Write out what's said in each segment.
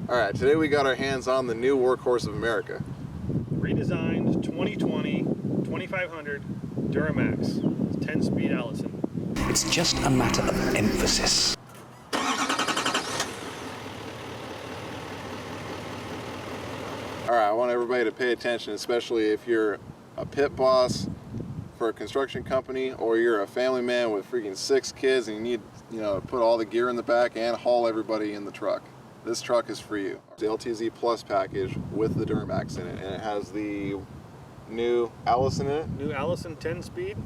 Alright, today we got our hands on the new workhorse of America. Redesigned 2020 2500 Duramax 10-speed Allison. It's just a matter of emphasis. Alright, I want everybody to pay attention, especially if you're a pit boss for a construction company or you're a family man with freaking 6 kids and you need, put all the gear in the back and haul everybody in the truck. This truck is for you. The LTZ Plus package with the Duramax in it, and it has the new Allison in it. New Allison 10-speed.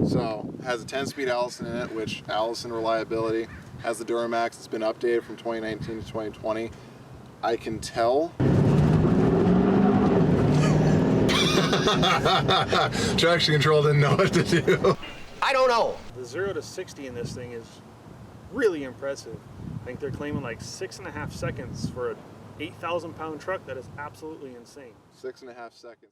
So, it has a 10-speed Allison in it, which Allison reliability. Has the Duramax. It's been updated from 2019 to 2020. I can tell. Traction control didn't know what to do. I don't know. The 0 to 60 in this thing is really impressive. I think they're claiming like 6.5 seconds for an 8,000-pound truck. That is absolutely insane. 6.5 seconds.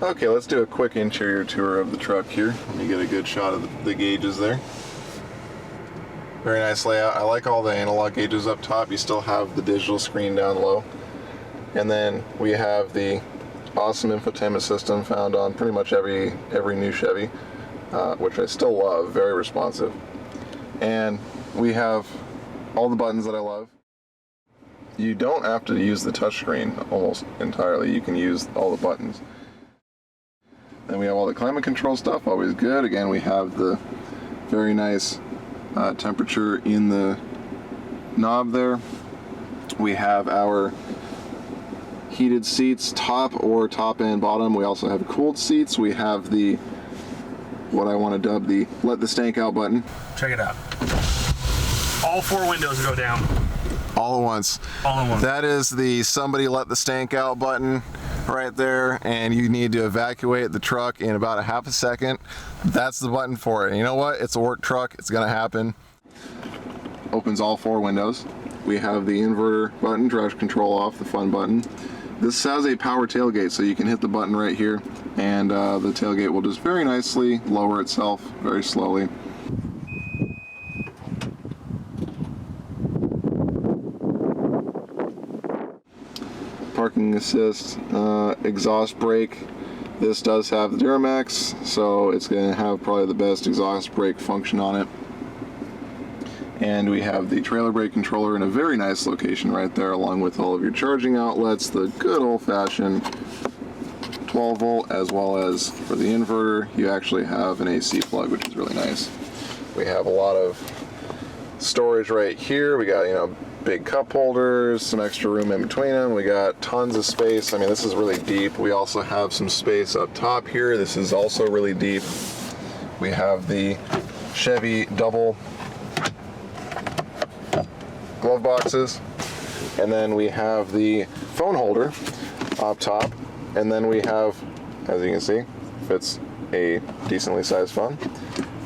Okay, let's do a quick interior tour of the truck here. Let me get a good shot of the gauges there. Very nice layout. I like all the analog gauges up top. You still have the digital screen down low. And then we have the awesome infotainment system found on pretty much every new Chevy, which I still love. Very responsive. And we have all the buttons that I love. You don't have to use the touchscreen almost entirely. You can use all the buttons. Then we have all the climate control stuff, always good. Again, we have the very nice temperature in the knob there. We have our heated seats, top and bottom. We also have cooled seats. We have the, what I want to dub the let the stank out button. Check it out. All 4 windows go down. All at once. All at once. That is the somebody let the stank out button right there, and you need to evacuate the truck in about a half a second. That's the button for it. And you know what? It's a work truck. It's gonna happen. Opens all 4 windows. We have the inverter button, traction control off, the fun button. This has a power tailgate, so you can hit the button right here, and the tailgate will just very nicely lower itself very slowly. Parking assist, exhaust brake. This does have the Duramax, so it's going to have probably the best exhaust brake function on it. And we have the trailer brake controller in a very nice location right there, along with all of your charging outlets, the good old-fashioned 12 volt, as well as for the inverter, you actually have an AC plug, which is really nice. We have a lot of storage right here. We got, big cup holders, some extra room in between them. We got tons of space. I mean, this is really deep. We also have some space up top here. This is also really deep. We have the Chevy double glove boxes, and then we have the phone holder up top, and then we have, as you can see, fits a decently sized phone,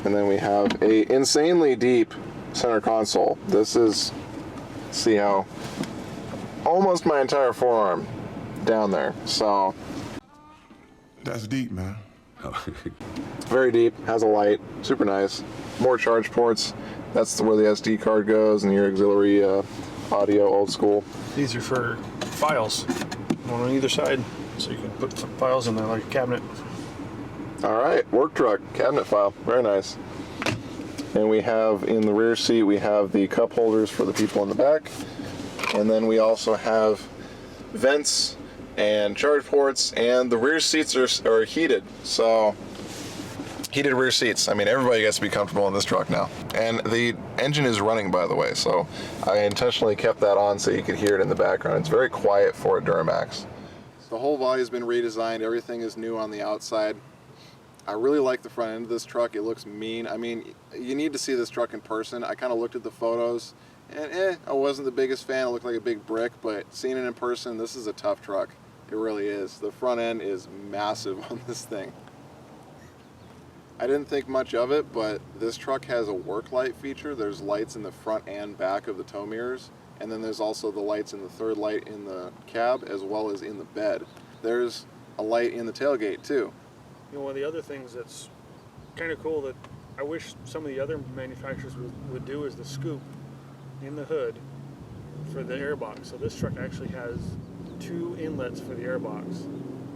and then we have a insanely deep center console. This is, see how almost my entire forearm down there, so that's deep, man. very deep, has a light, super nice, more charge ports. That's where the SD card goes, and your auxiliary audio, old school. These are for files, one on either side, so you can put some files in there like a cabinet. All right, work truck, cabinet file, very nice. And we have in the rear seat, we have the cup holders for the people in the back. And then we also have vents and charge ports, and the rear seats are heated. So, heated rear seats. I mean, everybody gets to be comfortable in this truck now. And the engine is running, by the way, so I intentionally kept that on so you could hear it in the background. It's very quiet for a Duramax. The whole body has been redesigned. Everything is new on the outside. I really like the front end of this truck. It looks mean. I mean, you need to see this truck in person. I kind of looked at the photos, and I wasn't the biggest fan. It looked like a big brick, but seeing it in person, this is a tough truck. It really is. The front end is massive on this thing. I didn't think much of it, but this truck has a work light feature. There's lights in the front and back of the tow mirrors, and then there's also the lights in the third light in the cab as well as in the bed. There's a light in the tailgate too. One of the other things that's kind of cool that I wish some of the other manufacturers would do is the scoop in the hood for the airbox. So this truck actually has 2 inlets for the airbox.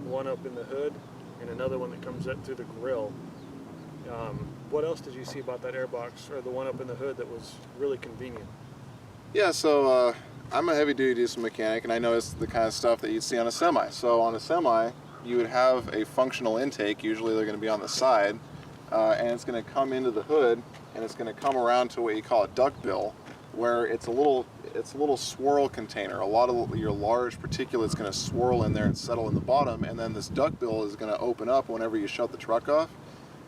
One up in the hood and another one that comes up through the grill. What else did you see about that airbox, or the one up in the hood, that was really convenient? Yeah, so I'm a heavy duty diesel mechanic, and I know it's the kind of stuff that you'd see on a semi. So on a semi, you would have a functional intake. Usually they're going to be on the side, and it's going to come into the hood, and it's going to come around to what you call a duckbill, where it's a little swirl container. A lot of your large particulate's going to swirl in there and settle in the bottom, and then this duckbill is going to open up whenever you shut the truck off,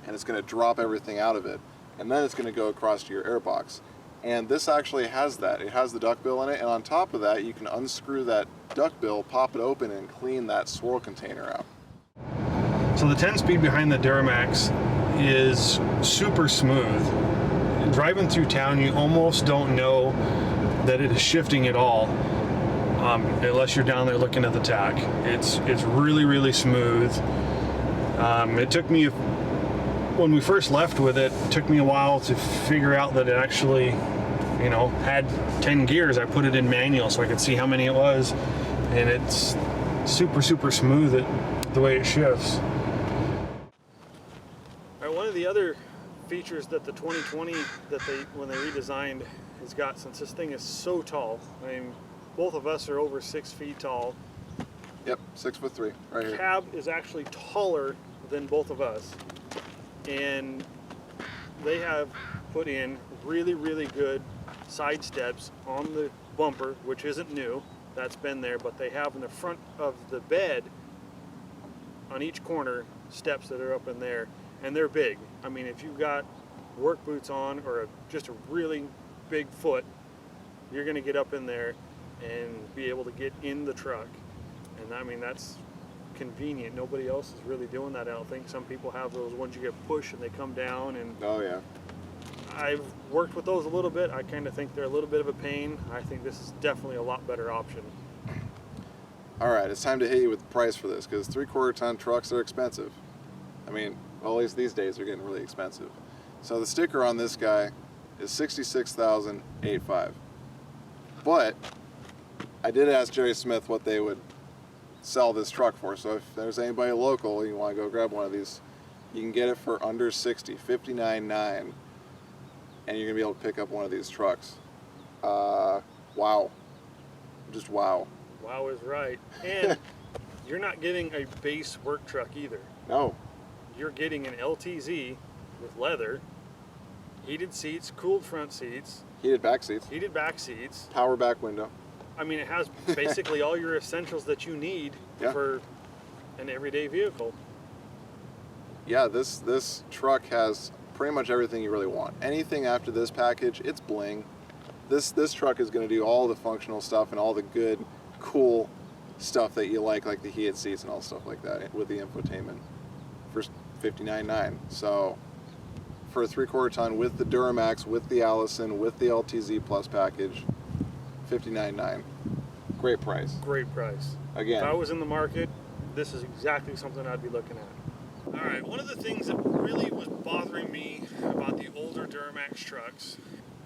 and it's going to drop everything out of it, and then it's going to go across to your airbox. And this actually has that. It has the duckbill in it, and on top of that, you can unscrew that duckbill, pop it open, and clean that swirl container out. So the 10-speed behind the Duramax is super smooth. Driving through town, you almost don't know that it is shifting at all, unless you're down there looking at the tach. It's really, really smooth. It took me, when we first left with it, took me a while to figure out that it actually, you know, had 10 gears. I put it in manual so I could see how many it was, and it's super, super smooth the way it shifts. All right, one of the other features that the 2020 when they redesigned has got, since this thing is so tall, I mean, both of us are over 6 feet tall. Yep, 6'3", right here. Cab is actually taller than both of us, and they have put in really, really good side steps on the bumper, which isn't new. That's been there, but they have in the front of the bed on each corner steps that are up in there, and they're big. I mean, if you've got work boots on or just a really big foot, you're going to get up in there and be able to get in the truck. And I mean, that's convenient. Nobody else is really doing that, I don't think. Some people have those ones you get push and they come down, and Oh yeah. I've worked with those a little bit. I kind of think they're a little bit of a pain. I think this is definitely a lot better option. All right, it's time to hit you with the price for this, because 3/4 ton trucks are expensive. I mean, well, at least these days they're getting really expensive. So the sticker on this guy is $66,850. But I did ask Jerry Smith what they would sell this truck for. So if there's anybody local, you want to go grab one of these, you can get it for under 60, $59,900, and you're gonna be able to pick up one of these trucks. Wow, just wow. Wow is right. And you're not getting a base work truck either. No. You're getting an LTZ with leather, heated seats, cooled front seats, Heated back seats, heated back seats. power back window. I mean, it has basically all your essentials that you need for an everyday vehicle. Yeah, this truck has pretty much everything you really want. Anything after this package, it's bling. This truck is going to do all the functional stuff and all the good, cool stuff that you like the heated seats and all stuff like that with the infotainment for $59,900. So for a 3/4 ton with the Duramax, with the Allison, with the LTZ Plus package, $59,900. Great price. Great price. Again, If I was in the market, this is exactly something I'd be looking at. All right, one of the things that really was bothering me about the older Duramax trucks,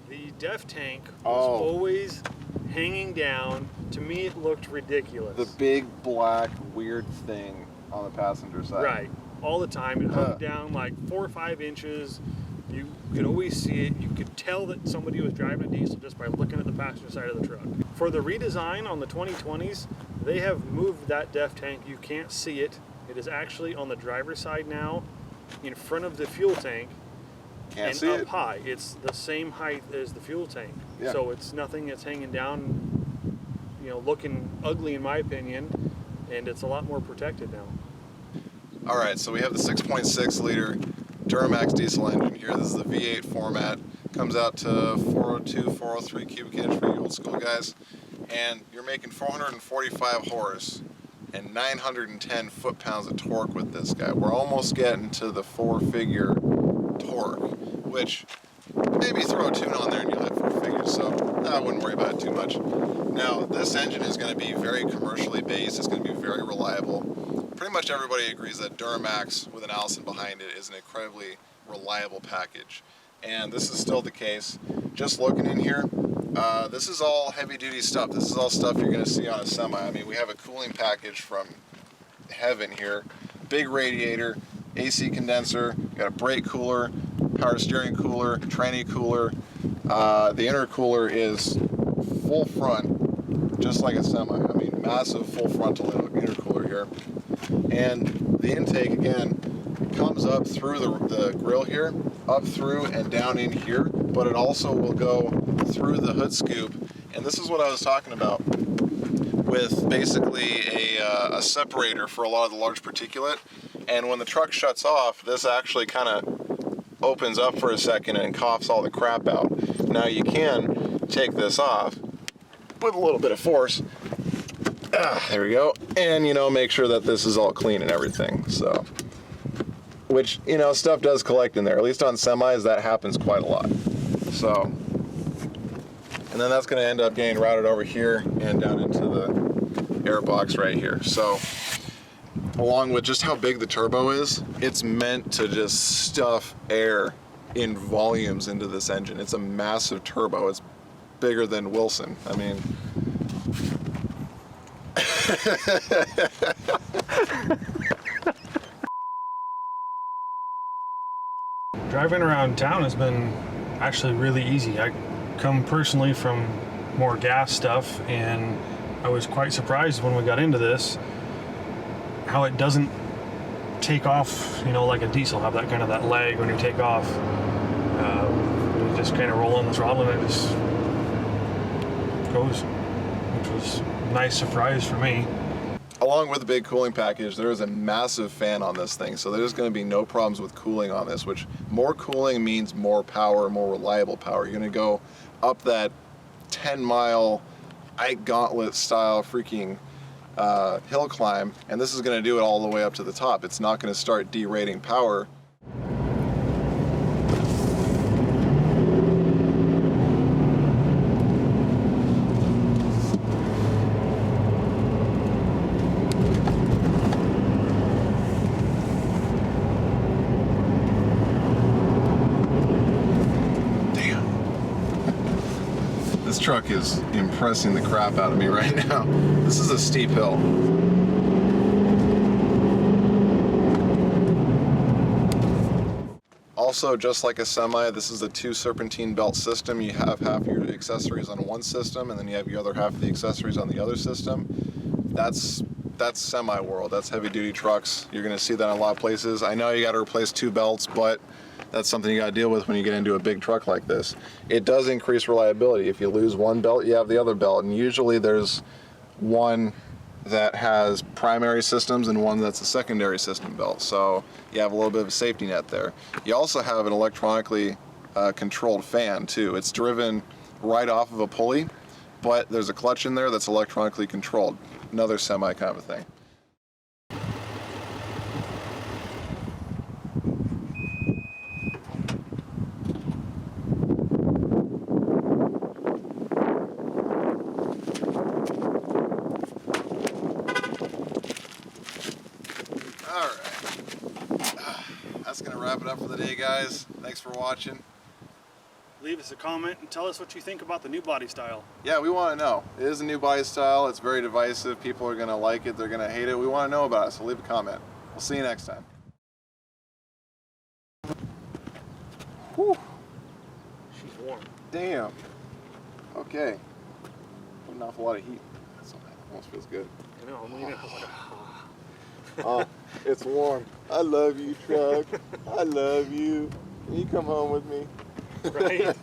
the def tank was always hanging down. To me, it looked ridiculous. the big black weird thing on the passenger side. Right, all the time. It hung down like 4 or 5 inches. You could always see it. You could tell that somebody was driving a diesel just by looking at the passenger side of the truck. For the redesign on the 2020s, they have moved that def tank. You can't see it. It is actually on the driver's side now, in front of the fuel tank, Can't and see up it. high. It's the same height as the fuel tank. Yeah. So it's nothing that's hanging down, you know, looking ugly in my opinion, and it's a lot more protected now. All right, so we have the 6.6 liter Duramax diesel engine here. This is the V8 format. Comes out to 402, 403 cubic inch for you old school guys. And you're making 445 horse and 910 foot-pounds of torque with this guy. We're almost getting to the 4-figure torque, which maybe throw a tune on there and you'll hit 4 figures, so I wouldn't worry about it too much. Now, this engine is going to be very commercially based. It's going to be very reliable. Pretty much everybody agrees that Duramax with an Allison behind it is an incredibly reliable package. And this is still the case. Just looking in here, This is all heavy duty stuff. This is all stuff you're gonna see on a semi. I mean, we have a cooling package from heaven here. Big radiator, AC condenser, got a brake cooler, power steering cooler, tranny cooler. The intercooler is full front, just like a semi. I mean, massive full frontal intercooler here. And the intake, again, comes up through the grill here, up through and down in here, but it also will go through the hood scoop. And this is what I was talking about with basically a separator for a lot of the large particulate. And when the truck shuts off, this actually kind of opens up for a second and coughs all the crap out. Now you can take this off with a little bit of force. There we go. And, you know, make sure that this is all clean and everything. So, which, you know, stuff does collect in there. At least on semis, that happens quite a lot. So, and then that's going to end up getting routed over here and down into the air box right here. So, along with just how big the turbo is, it's meant to just stuff air in volumes into this engine. It's a massive turbo. It's bigger than Wilson. I mean, Driving around town has been actually really easy. I come personally from more gas stuff, and I was quite surprised when we got into this how it doesn't take off, you know, like a diesel, have that kind of that lag when you take off. You just kind of roll on the throttle and it just goes, which was a nice surprise for me. along with the big cooling package, there is a massive fan on this thing, so there's going to be no problems with cooling on this, which more cooling means more power, more reliable power. You're going to go up that 10-mile Ike Gauntlet style freaking hill climb, and this is going to do it all the way up to the top. It's not going to start derating power. This truck is impressing the crap out of me right now. This is a steep hill. Also, just like a semi, this is a 2 serpentine belt system. You have half your accessories on one system, and then you have your other half of the accessories on the other system. That's semi world. That's heavy duty trucks. You're gonna see that in a lot of places. I know you gotta replace 2 belts, but that's something you gotta deal with when you get into a big truck like this. It does increase reliability. If you lose one belt, you have the other belt, and usually there's one that has primary systems and one that's a secondary system belt, so you have a little bit of a safety net there. You also have an electronically controlled fan too. It's driven right off of a pulley, but there's a clutch in there that's electronically controlled. Another semi kind of a thing. That's gonna wrap it up for the day, guys. Thanks for watching. Leave us a comment and tell us what you think about the new body style. Yeah, we want to know. It is a new body style. It's very divisive. People are gonna like it. They're gonna hate it. We want to know about it, so leave a comment. We'll see you next time. Whew. She's warm. Damn. Okay. Putting off a lot of heat. That almost feels good. I know, I'm leaning out like Oh, it's warm. I love you, truck. I love you. Can you come home with me? Right?